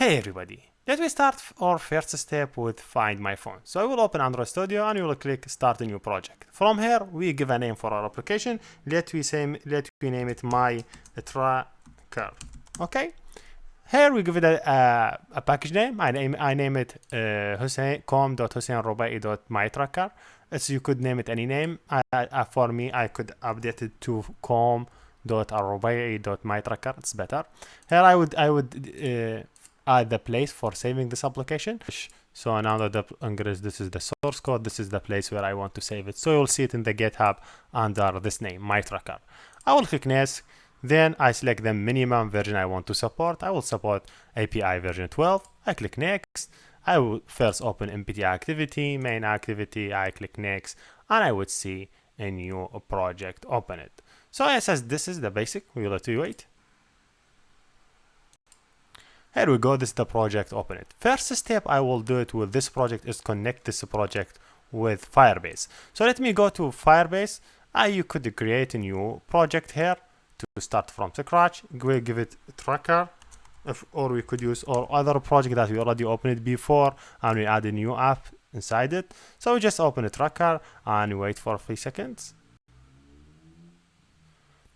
Hey everybody, let me start our first step with Find My Phone. So I will open Android Studio and you will click Start a New Project. From here, we give a name for our application. Let we name it My Tracker. Okay. Here we give it a package name. I name it com.husseinrobai.mytracker. So you could name it any name. For me, I could update it to com.arrobai.mytracker. It's better. Here I would add the place for saving this application. So now this is the source code. This is the place where I want to save it. So you'll see it in the GitHub under this name, mytracker. I will click next. Then I select the minimum version I want to support. I will support API version 12. I click next. I will first open MPT activity, main activity. I click next, and I would see a new project. Open it. So it says this is the basic. We will let you wait. Here we go. This is the project. Open it. First step I will do it with this project is connect this project with Firebase. So let me go to Firebase. You could create a new project here to start from scratch. We'll give it tracker, or we could use our other project that we already opened before, and we add a new app inside it. So we just open a tracker and wait for a few seconds.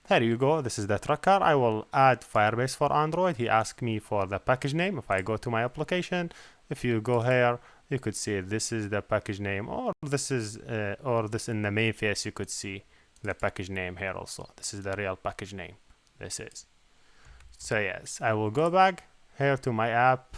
Here you go. This is the tracker. I will add Firebase for Android. He asked me for the package name. If I go to my application, if you go here, you could see this is the package name, or this is this in the main face. You could see the package name here also. This is the real package name. This is. So yes, I will go back here to my app,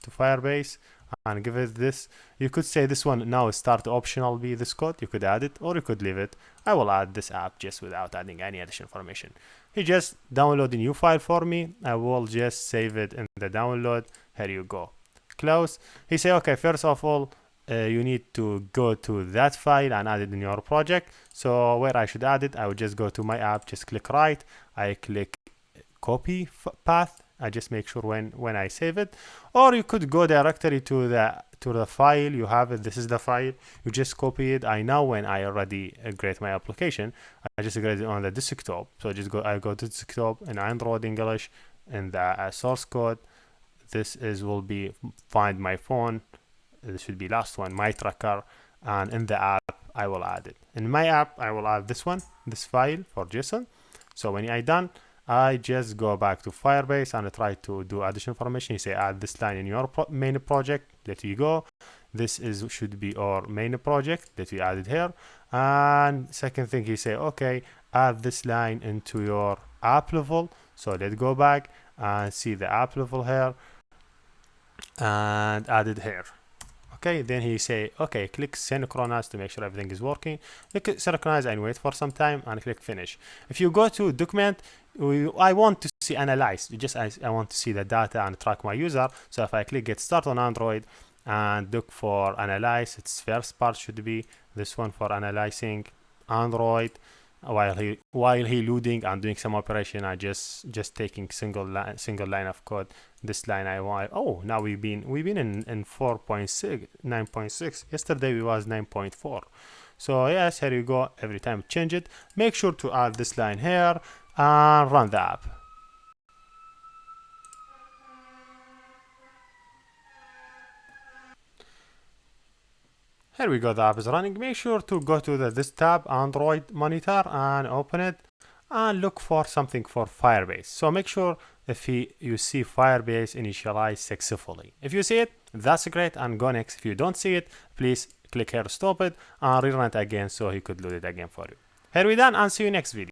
to Firebase, and give it this. You could say this one now start optional be this code. You could add it or you could leave it. I will add this app just without adding any additional information. He just download a new file for me. I will just save it in the download. Here you go. Close. He say, okay, first of all, you need to go to that file and add it in your project. So where I should add it, I would just go to my app, just click right. I click copy path. I just make sure when I save it, or you could go directly to the file. You have it. This is the file. You just copy it. I know when I already create my application, I just create it on the desktop. So I go to desktop in Android English, and the source code. Will be Find My Phone. This should be last one, My Tracker, and in the app I will add it. In my app I will add this file for JSON. So when I done, I just go back to Firebase and I try to do additional information. You say add this line in your main project. Let you go. This should be our main project that we added here. And second thing, he say, okay, add this line into your app level. So let's go back and see the app level here and add it here. Okay, then he say, okay, click synchronize to make sure everything is working. Click synchronize and wait for some time and click finish. If you go to document, I want to see analyze. I want to see the data and track my user. So if I click get start on Android and look for analyze, its first part should be this one for analyzing Android. While he loading and doing some operation, I just taking single line of code. This line I want. Oh, now we've been in 4.6 9.6. Yesterday we was 9.4. So yes, here you go. Every time change it. Make sure to add this line here and run the app. Here we go, the app is running. Make sure to go to this tab, Android Monitor, and open it and look for something for Firebase. So make sure if you see Firebase initialize successfully. If you see it, that's great, and go next. If you don't see it, please click here to stop it and rerun it again so he could load it again for you. Here we done, and see you next video.